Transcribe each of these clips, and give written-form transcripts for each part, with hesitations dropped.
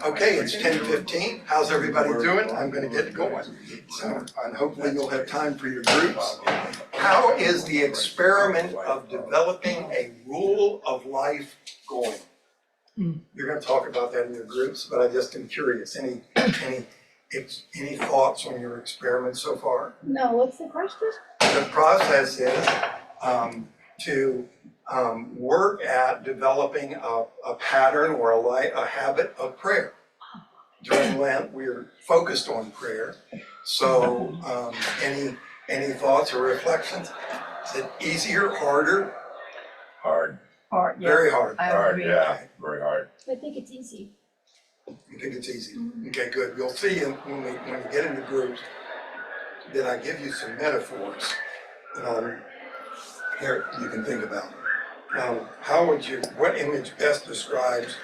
Okay, it's 10:15. How's everybody doing? I'm going to get going. So, and hopefully you'll have time for your groups. How is the experiment of developing a rule of life going? You're going to talk about that in your groups, but I just am curious. Any thoughts on your experiment so far? No, what's the question? The process is to work at developing a pattern or a habit of prayer. During Lent, we're focused on prayer. So any thoughts or reflections? Is it easier, harder? Hard. Hard, yeah. Very hard. Hard, yeah, very hard. I think it's easy. You think it's easy? Okay, good. You'll see when we get into groups that I give you some metaphors. Here you can think about. What image best describes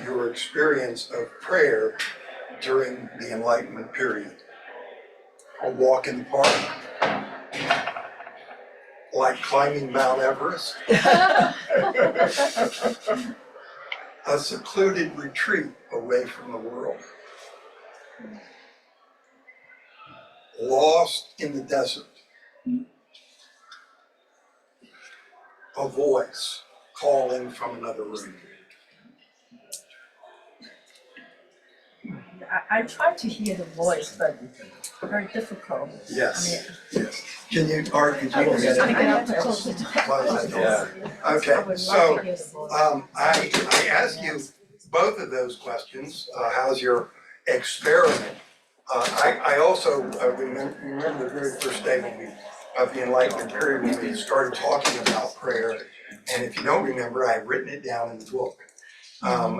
your experience of prayer during the Enlightenment period? A walk in the park? Like climbing Mount Everest? A secluded retreat away from the world? Lost in the desert? A voice calling from another room? I try to hear the voice, but very difficult. Yes, yes. Can you, Art, could you I look at it? have to close the door. Close that door. Yeah. Okay, I would love so to hear the voice. I asked you both of those questions. How's your experiment? I also remember the very first day of the Enlightenment period when we started talking about prayer. And if you don't remember, I had written it down in the book,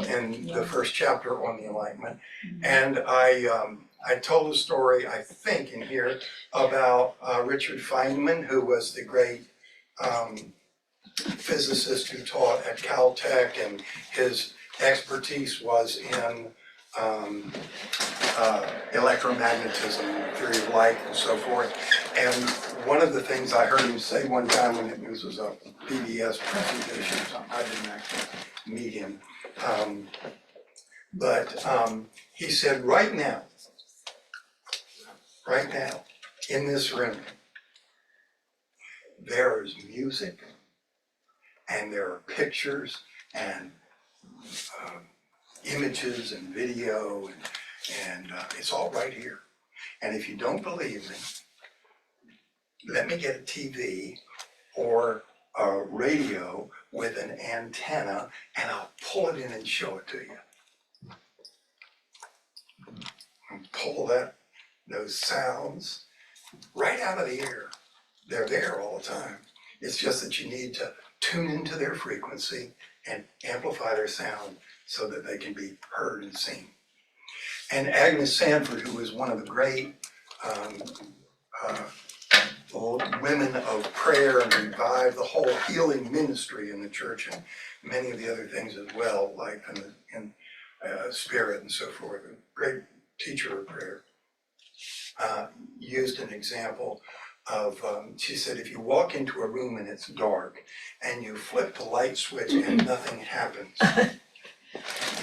in the first chapter on the Enlightenment. And I told a story, I think, in here about Richard Feynman, who was the great physicist who taught at Caltech, and his expertise was in electromagnetism, theory of light, and so forth. And one of the things I heard him say one time when it was a PBS presentation or something, I didn't actually meet him, but he said, right now, in this room, there is music, and there are pictures, and images, and video, and it's all right here. And if you don't believe me, let me get a TV or a radio with an antenna, and I'll pull it in and show it to you. And pull those sounds right out of the air. They're there all the time. It's just that you need to tune into their frequency and amplify their sound so that they can be heard and seen. And Agnes Sanford, who was one of the great women of prayer and revived the whole healing ministry in the church and many of the other things as well, like in spirit and so forth, a great teacher of prayer, used an example of, she said, if you walk into a room and it's dark and you flip the light switch and nothing happens,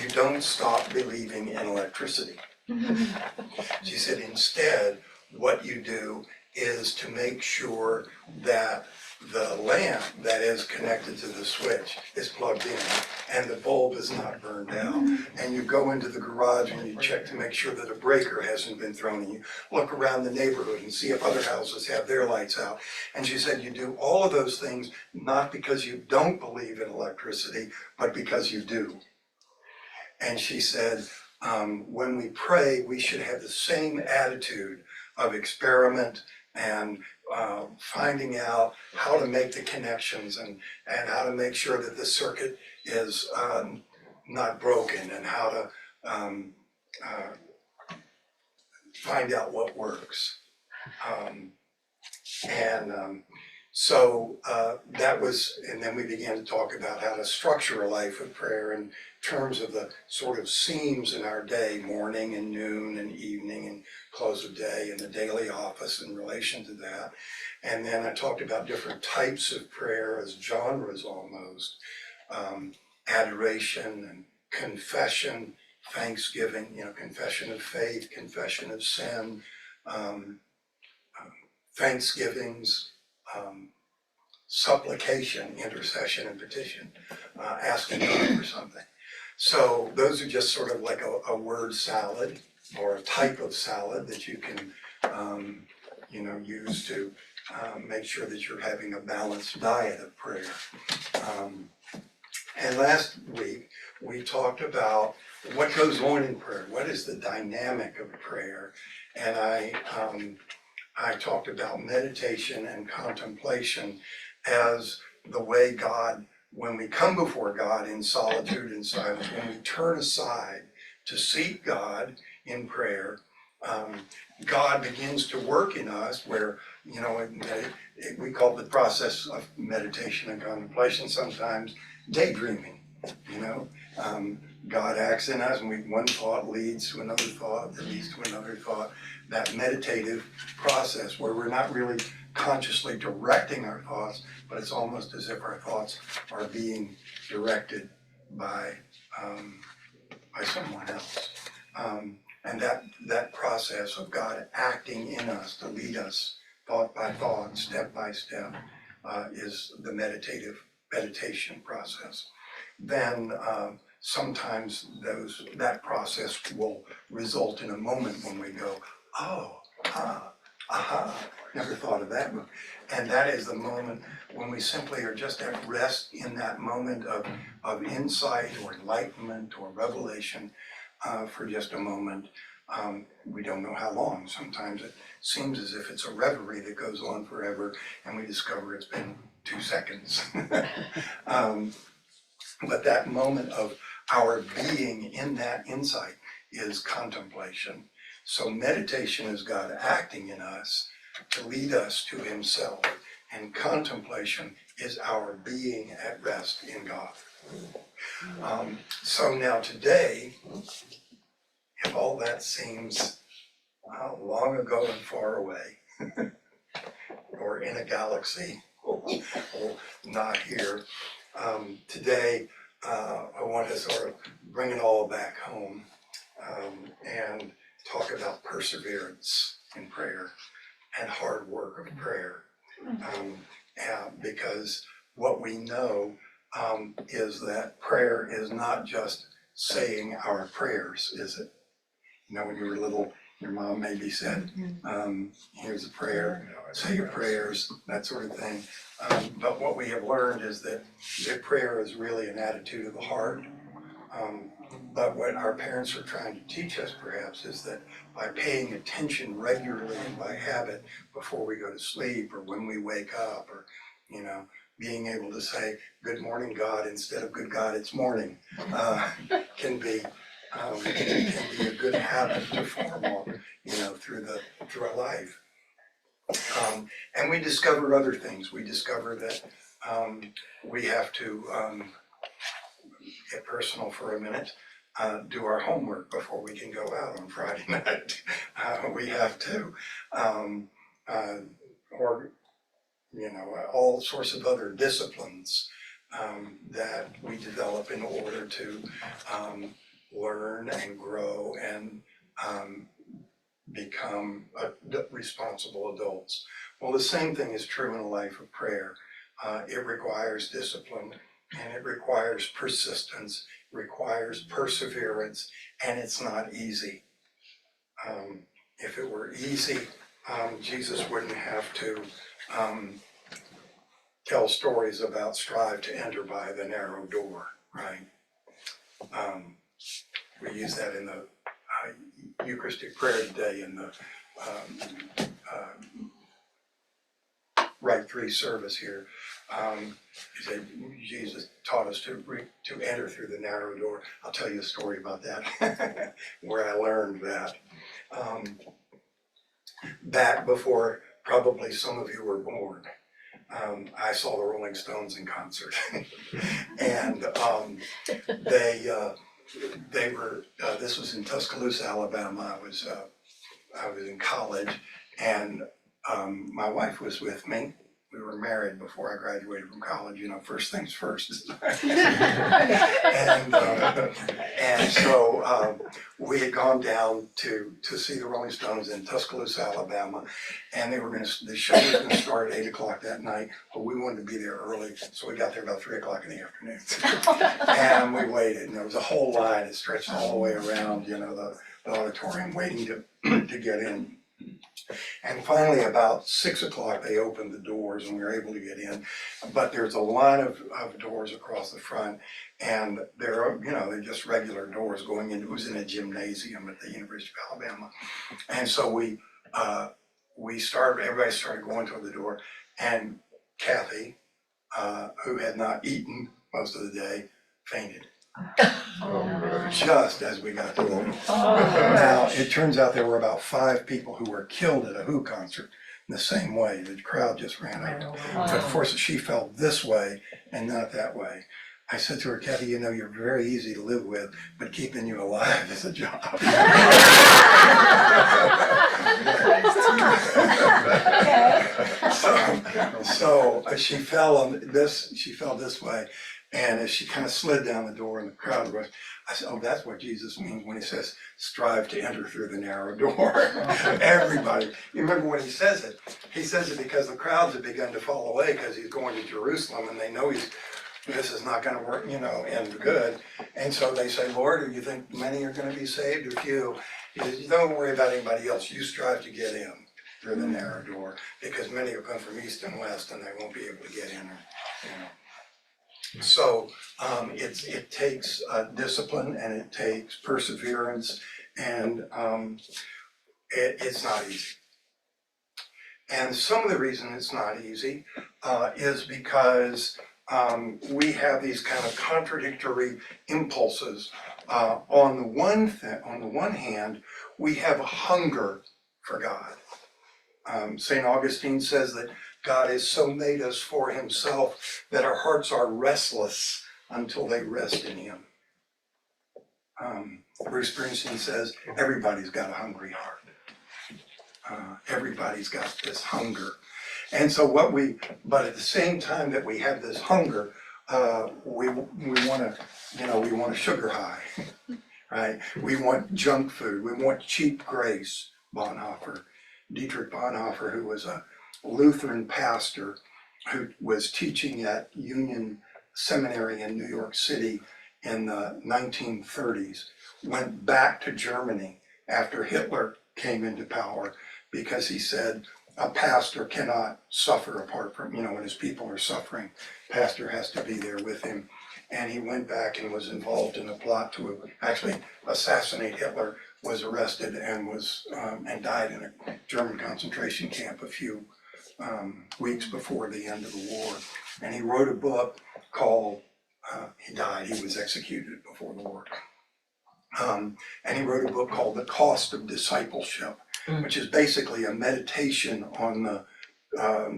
you don't stop believing in electricity. She said, instead, what you do is to make sure that the lamp that is connected to the switch is plugged in and the bulb is not burned out. And you go into the garage and you check to make sure that a breaker hasn't been thrown, and you look around the neighborhood and see if other houses have their lights out. And she said you do all of those things not because you don't believe in electricity, but because you do. And she said, when we pray, we should have the same attitude of experiment and finding out how to make the connections and how to make sure that the circuit is not broken, and how to find out what works. So that was, and then we began to talk about how to structure a life of prayer in terms of the sort of seams in our day, morning and noon and evening and close of day, and the daily office in relation to that. And then I talked about different types of prayer as genres almost, adoration and confession, thanksgiving, confession of faith, confession of sin, um, thanksgivings, supplication, intercession, and petition, asking God for something. So those are just sort of like a word salad or a type of salad that you can, use to make sure that you're having a balanced diet of prayer. And last week, we talked about what goes on in prayer. What is the dynamic of prayer? And I talked about meditation and contemplation as the way God, when we come before God in solitude and silence, when we turn aside to seek God in prayer, God begins to work in us where, we call the process of meditation and contemplation sometimes daydreaming, God acts in us and one thought leads to another thought that leads to another thought. That meditative process where we're not really consciously directing our thoughts, but it's almost as if our thoughts are being directed by someone else. And that process of God acting in us to lead us thought by thought, step by step, is the meditation process. Then sometimes that process will result in a moment when we go, oh, aha, never thought of that. And that is the moment when we simply are just at rest in that moment of insight or enlightenment or revelation for just a moment. We don't know how long. Sometimes it seems as if it's a reverie that goes on forever, and we discover it's been 2 seconds. But that moment of our being in that insight is contemplation. So meditation is God acting in us to lead us to himself, and contemplation is our being at rest in God. So now today, if all that seems long ago and far away, or in a galaxy, or not here, today I want to sort of bring it all back home and talk about perseverance in prayer and hard work of prayer. Because what we know is that prayer is not just saying our prayers, is it? When you were little, your mom maybe said, here's a prayer, say your prayers, that sort of thing. But what we have learned is that prayer is really an attitude of the heart. But what our parents are trying to teach us perhaps is that by paying attention regularly and by habit before we go to sleep or when we wake up, or being able to say good morning God instead of good God it's morning can be a good habit to form on, through our life. And we discover other things. We discover that we have to get personal for a minute, do our homework before we can go out on Friday night. We have to, all sorts of other disciplines that we develop in order to learn and grow and become responsible adults. Well, the same thing is true in a life of prayer. It requires discipline, and it requires persistence, requires perseverance, and it's not easy. If it were easy, Jesus wouldn't have to tell stories about strive to enter by the narrow door, right? We use that in the Eucharistic prayer today in the Rite 3 service here. He said Jesus taught us to enter through the narrow door. I'll tell you a story about that, where I learned that. Back before probably some of you were born, I saw the Rolling Stones in concert. And they were, this was in Tuscaloosa, Alabama. I was in college, and my wife was with me, we were married before I graduated from college, you know, first things first. And so we had gone down to see the Rolling Stones in Tuscaloosa, Alabama, and the show was gonna start at 8 o'clock that night, but we wanted to be there early, so we got there about 3 o'clock in the afternoon. And we waited, and there was a whole line that stretched all the way around, you know, the auditorium waiting to get in. And finally, about 6 o'clock, they opened the doors and we were able to get in. But there's a line of doors across the front, and they're, you know, they're just regular doors going in. It was in a gymnasium at the University of Alabama. And so everybody started going toward the door, and Kathy, who had not eaten most of the day, fainted. Just as we got to the door. Now, it turns out there were about 5 people who were killed at a Who concert in the same way. The crowd just ran out. But of course, she fell this way and not that way. I said to her, Kathy, you know, you're very easy to live with, but keeping you alive is a job. So she fell this way. And as she kind of slid down the door and the crowd rushed, I said, oh, that's what Jesus means when he says, strive to enter through the narrow door. Everybody. You remember when he says it because the crowds have begun to fall away because he's going to Jerusalem and they know this is not going to work, you know, end good. And so they say, Lord, do you think many are going to be saved or few? He says, don't worry about anybody else. You strive to get in through the narrow door because many will come from east and west and they won't be able to get in, you know. So it takes discipline and it takes perseverance, and it's not easy. And some of the reason it's not easy is because we have these kind of contradictory impulses. On the one hand, we have a hunger for God. St. Augustine says that God has so made us for himself that our hearts are restless until they rest in him. Bruce Springsteen says, everybody's got a hungry heart. Everybody's got this hunger. And so but at the same time that we have this hunger, we want a sugar high, right? We want junk food. We want cheap grace. Dietrich Bonhoeffer, who was a Lutheran pastor who was teaching at Union Seminary in New York City in the 1930s, went back to Germany after Hitler came into power because he said a pastor cannot suffer apart from, when his people are suffering, pastor has to be there with him. And he went back and was involved in a plot to actually assassinate Hitler, was arrested and and died in a German concentration camp a few weeks before the end of the war. And he wrote a book called, he was executed before the war. And he wrote a book called The Cost of Discipleship, which is basically a meditation on the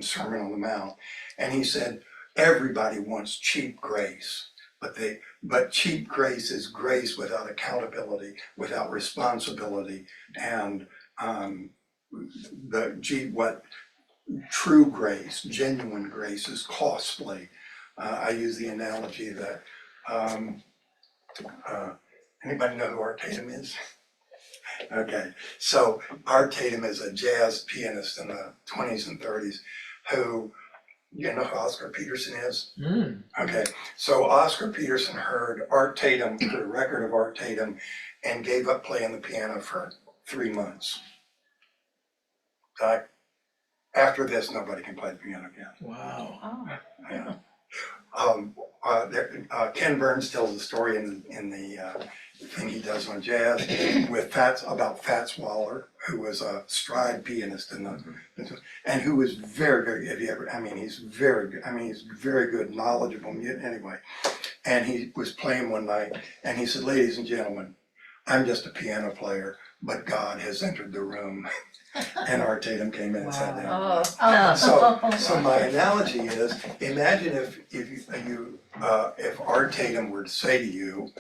Sermon on the Mount. And he said, everybody wants cheap grace, but cheap grace is grace without accountability, without responsibility, and what true grace, genuine grace is costly. I use the analogy that, anybody know who Art Tatum is? Okay, so Art Tatum is a jazz pianist in the 20s and 30s who, you know who Oscar Peterson is? Okay, so Oscar Peterson heard Art Tatum, the record of Art Tatum, and gave up playing the piano for 3 months. After this, nobody can play the piano again. Wow. Yeah. Ken Burns tells a story in the thing he does on jazz about Fats Waller, who was a stride pianist and who was very, very, he's very good. He's very good, knowledgeable anyway. And he was playing one night and he said, ladies and gentlemen, I'm just a piano player, but God has entered the room. And Art Tatum came in and sat down. So my analogy is, imagine if Art Tatum were to say to you,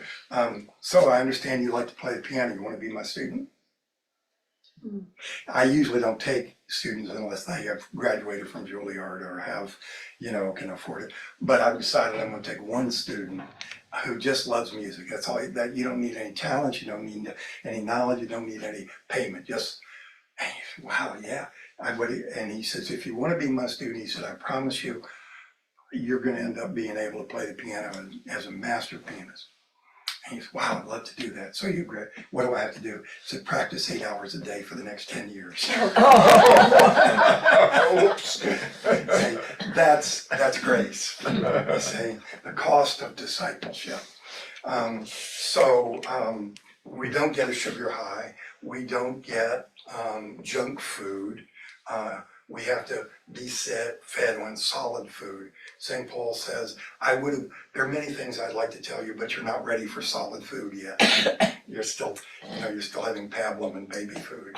so I understand you like to play the piano, you want to be my student? I usually don't take students unless they have graduated from Juilliard or have, can afford it. But I've decided I'm gonna take one student who just loves music. That's all, that you don't need any talent, you don't need any knowledge, you don't need any payment, just, and he said, wow, yeah. And he says, if you wanna be my student, he said, I promise you, you're gonna end up being able to play the piano as a master pianist. And he said, wow, I'd love to do that. So what do I have to do? He said, practice 8 hours a day for the next 10 years. Oops. Say, that's grace. Say, the cost of discipleship. We don't get a sugar high. We don't get junk food. We have to be fed on solid food. St. Paul says, there are many things I'd like to tell you, but you're not ready for solid food yet. You're still having pablum and baby food.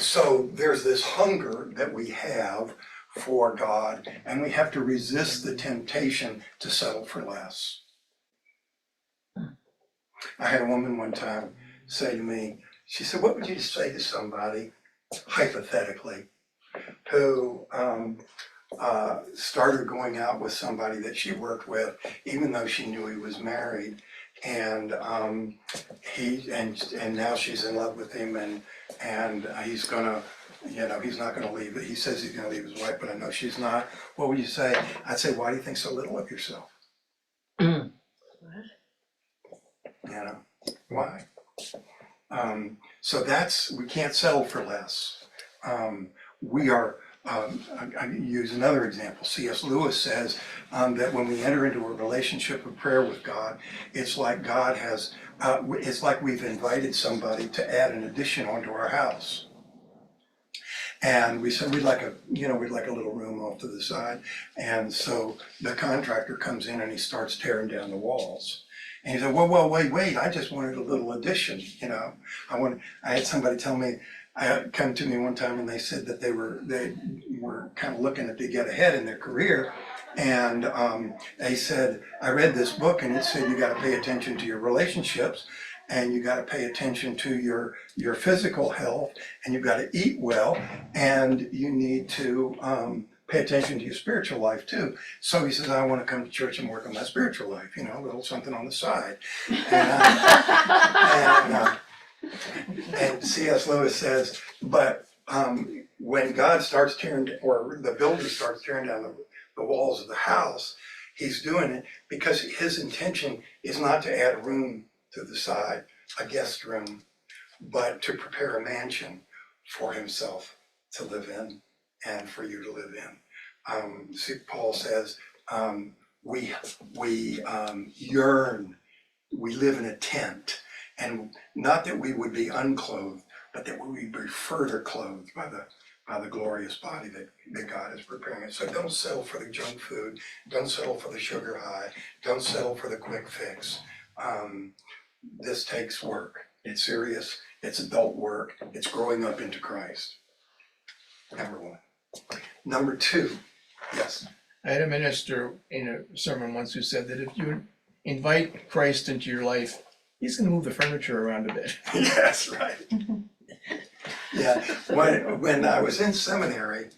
So there's this hunger that we have for God, and we have to resist the temptation to settle for less. I had a woman one time say to me, she said, what would you say to somebody, hypothetically, who started going out with somebody that she worked with, even though she knew he was married, and now she's in love with him, and he's gonna, he's not gonna leave. He says he's gonna leave his wife, but I know she's not. What would you say? I'd say, why do you think so little of yourself? Why? So we can't settle for less. I use another example. C.S. Lewis says that when we enter into a relationship of prayer with God, it's like it's like we've invited somebody to add an addition onto our house. And we said we'd like a little room off to the side. And so the contractor comes in and he starts tearing down the walls. And he said, well, wait, I just wanted a little addition, I had somebody come to me one time and they said that they were kind of looking to get ahead in their career. And they said, I read this book and it said you got to pay attention to your relationships, and you got to pay attention to your physical health, and you've got to eat well, and you need to pay attention to your spiritual life too. So he says, I want to come to church and work on my spiritual life, a little something on the side. And C.S. Lewis says, but when God starts or the builder starts tearing down the walls of the house, he's doing it because his intention is not to add a room to the side, a guest room, but to prepare a mansion for himself to live in and for you to live in. Paul says, we yearn, we live in a tent, and not that we would be unclothed, but that we would be further clothed by the glorious body that God is preparing. So don't settle for the junk food, don't settle for the sugar high, don't settle for the quick fix. This takes work. It's serious, it's adult work, it's growing up into Christ. Number one. Number two, yes. I had a minister in a sermon once who said that if you invite Christ into your life, he's going to move the furniture around a bit. Yes, right. Yeah, when I was in seminary,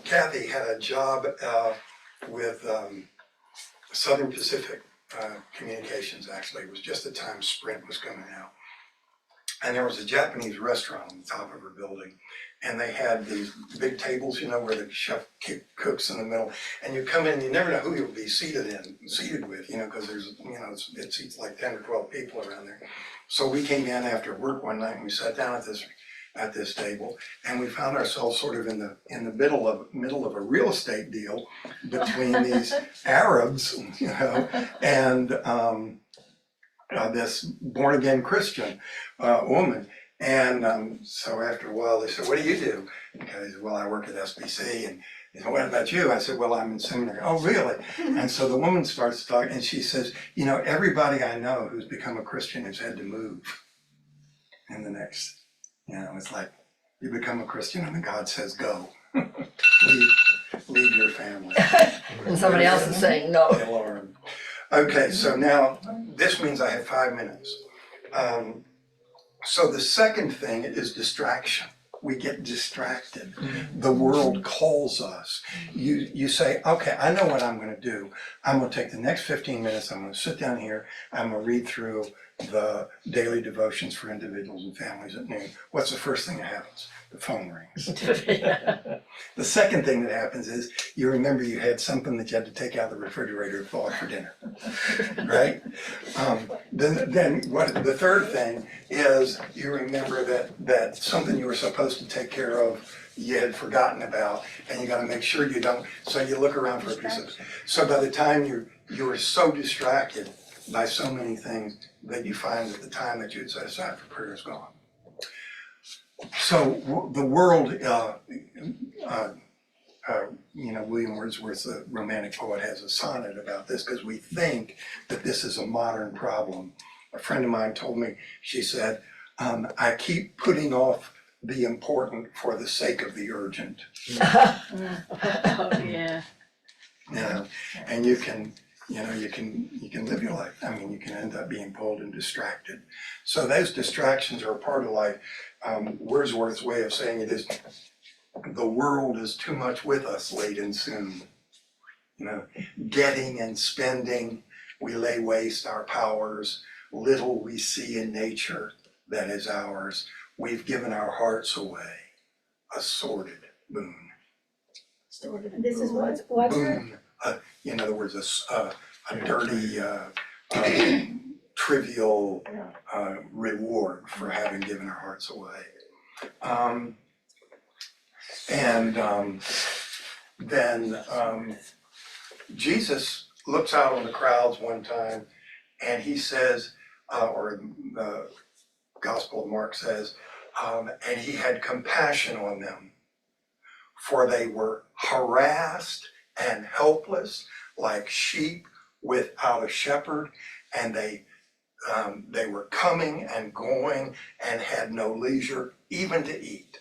Kathy had a job with Southern Pacific Communications, actually. It was just the time Sprint was coming out. And there was a Japanese restaurant on the top of her building. And they had these big tables, where the chef cooks in the middle. And you come in, you never know who you'll be seated with, because there's, it seats like 10 or 12 people around there. So we came in after work one night and we sat down at this table, and we found ourselves sort of in the middle of a real estate deal between these Arabs, and this born again Christian woman. And so after a while they said, what do you do? And I said, well, I work at SBC. And they said, what about you? I said, well, I'm in seminary. Oh, really? And so the woman starts talking, and she says, everybody I know who's become a Christian has had to move. And the next, it's like you become a Christian and then God says, go. leave your family. And somebody else is saying no. Alarm. Okay, so now this means I have 5 minutes. So the second thing is distraction. We get distracted. The world calls us. You say, okay, I know what I'm gonna do. I'm gonna take the next 15 minutes, I'm gonna sit down here, I'm gonna read through the daily devotions for individuals and families at noon. What's the first thing that happens? The phone rings. The second thing that happens is you remember you had something that you had to take out of the refrigerator and thaw it for dinner, right? Then what? The third thing is you remember that something you were supposed to take care of you had forgotten about, and you got to make sure you don't. So you look around for a piece of. So by the time you are so distracted by so many things that you find that the time that you had set aside for prayer is gone. So the world, William Wordsworth, the Romantic poet, has a sonnet about this because we think that this is a modern problem. A friend of mine told me, she said, I keep putting off the important for the sake of the urgent. Oh, yeah. And you can live your life. I mean, you can end up being pulled and distracted. So those distractions are a part of life. Wordsworth's way of saying it is, the world is too much with us late and soon. Getting and spending, we lay waste our powers. Little we see in nature that is ours. We've given our hearts away, a sordid boon. This is what? Boon, in other words, a dirty, trivial reward for having given our hearts away. Then Jesus looks out on the crowds one time and he says, or the Gospel of Mark says, and he had compassion on them, for they were harassed and helpless like sheep without a shepherd, and they were coming and going and had no leisure even to eat.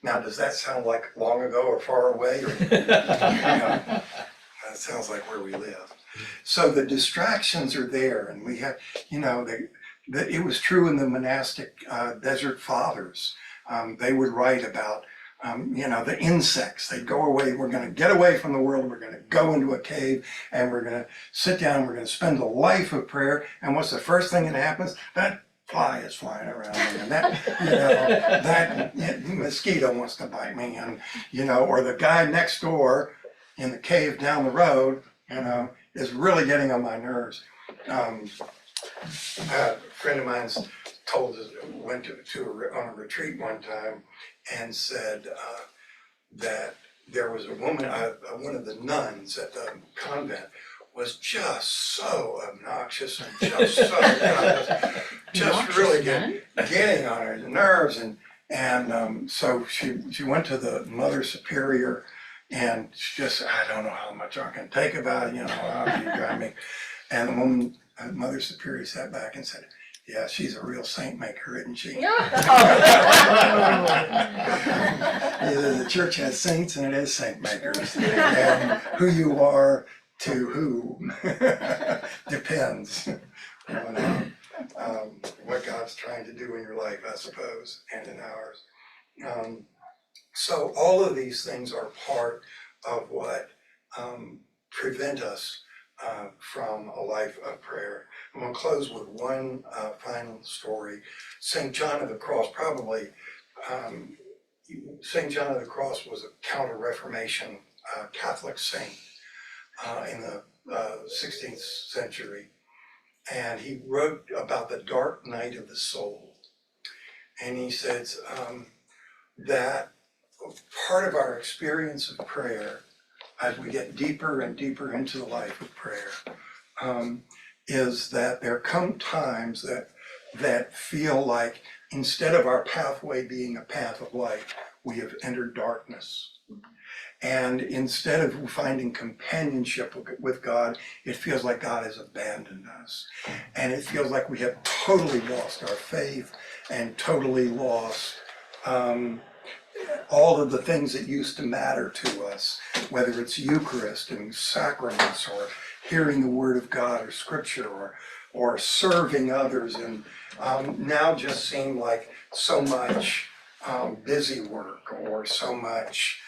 Now, does that sound like long ago or far away? Or, that sounds like where we live. So the distractions are there, and we have, it was true in the monastic desert fathers. They would write about, the insects. They'd go away. We're going to get away from the world. We're going to go into a cave, and we're going to sit down. And we're going to spend a life of prayer. And what's the first thing that happens? That fly is flying around me, and that mosquito wants to bite me, and or the guy next door in the cave down the road, is really getting on my nerves. A friend of mine's went on a retreat one time and said that there was a woman, one of the nuns at the convent was just so obnoxious and just so, just really getting on her nerves, and so she went to the Mother Superior, and she just, I don't know how much I can take about it, how you drive me. And the woman, Mother Superior, sat back and said, yeah, she's a real saint maker, isn't she? The church has saints and it has saint makers. And who you are to who depends on what God's trying to do in your life, I suppose, and in ours. So all of these things are part of what prevent us from a life of prayer. I'm going to close with one final story. St. John of the Cross, St. John of the Cross was a Counter-Reformation Catholic saint in the 16th century. And he wrote about the dark night of the soul. And he says that part of our experience of prayer, as we get deeper and deeper into the life of prayer, is that there come times that feel like instead of our pathway being a path of light, we have entered darkness. And instead of finding companionship with God, it feels like God has abandoned us. And it feels like we have totally lost our faith and totally lost all of the things that used to matter to us, whether it's Eucharist and sacraments or hearing the word of God or scripture or serving others, and now just seem like so much busy work or so much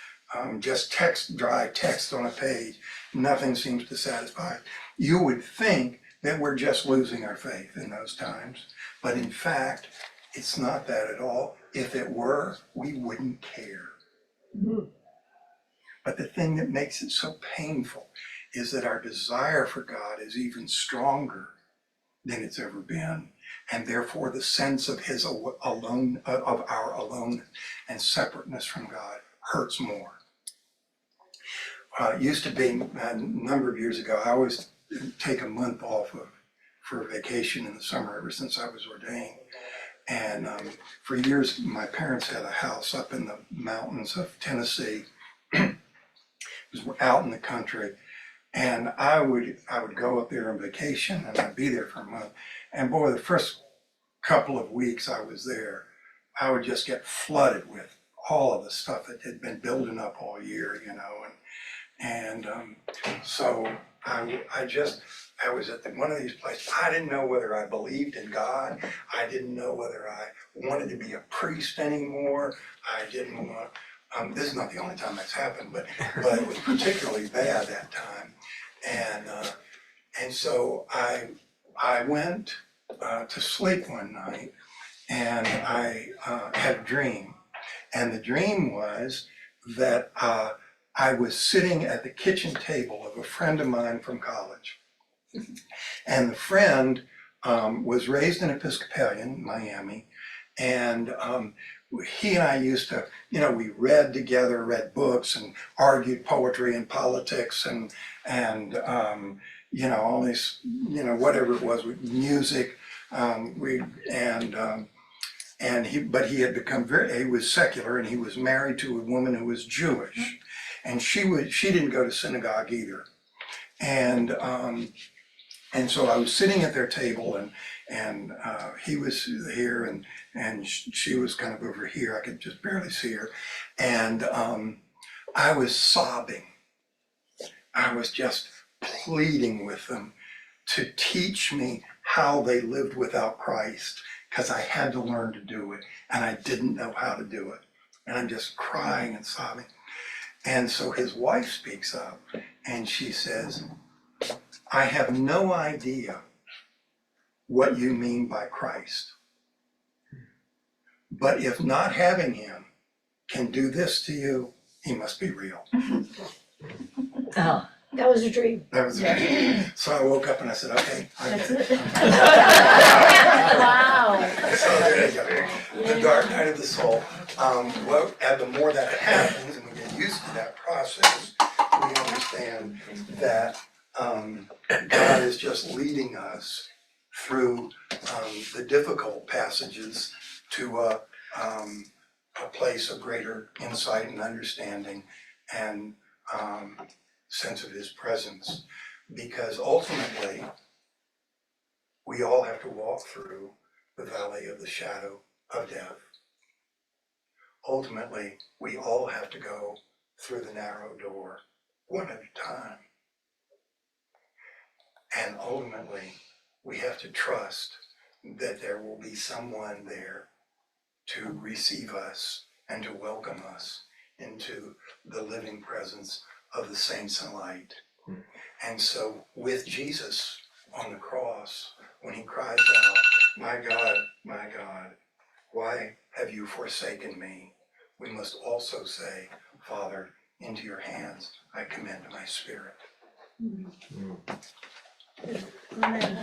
just dry text on a page. Nothing seems to satisfy. You would think that we're just losing our faith in those times, but in fact, it's not that at all. If it were, we wouldn't care. But the thing that makes it so painful is that our desire for God is even stronger than it's ever been, and therefore the sense of his alone, of our alone and separateness from God hurts more. It used to be a number of years ago, I always take a month off for vacation in the summer ever since I was ordained. And for years, my parents had a house up in the mountains of Tennessee. It was out in the country. And I would go up there on vacation, and I'd be there for a month. And boy, the first couple of weeks I was there, I would just get flooded with all of the stuff that had been building up all year, you know. And so I was at one of these places. I didn't know whether I believed in God. I didn't know whether I wanted to be a priest anymore. I didn't want. This is not the only time that's happened, but it was particularly bad that time. And so I went to sleep one night, and I had a dream, and the dream was that I was sitting at the kitchen table of a friend of mine from college, and the friend was raised an Episcopalian in Miami, and he and I used to, you know, we read together, read books and argued poetry and politics and you know, all these, you know, whatever it was, music, but he had become he was secular, and he was married to a woman who was Jewish, and she didn't go to synagogue either. And so I was sitting at their table, and he was here, and she was kind of over here. I could just barely see her. And I was sobbing. I was just pleading with them to teach me how they lived without Christ, because I had to learn to do it, and I didn't know how to do it. And I'm just crying and sobbing. And so his wife speaks up, and she says, I have no idea what you mean by Christ. But if not having him can do this to you, he must be real. Oh, That was a dream. That was it. So I woke up and I said, okay, I get it. Wow. So there you go. The dark night of the soul. Well, and the more that happens, and we get used to that process, we understand that God is just leading us through the difficult passages to a place of greater insight and understanding and sense of his presence. Because ultimately, we all have to walk through the valley of the shadow of death. Ultimately, we all have to go through the narrow door, one at a time. And ultimately, we have to trust that there will be someone there to receive us and to welcome us into the living presence of the saints in light. And so with Jesus on the cross, when he cries out, my God, why have you forsaken me? We must also say, Father, into your hands I commend my spirit. Amen.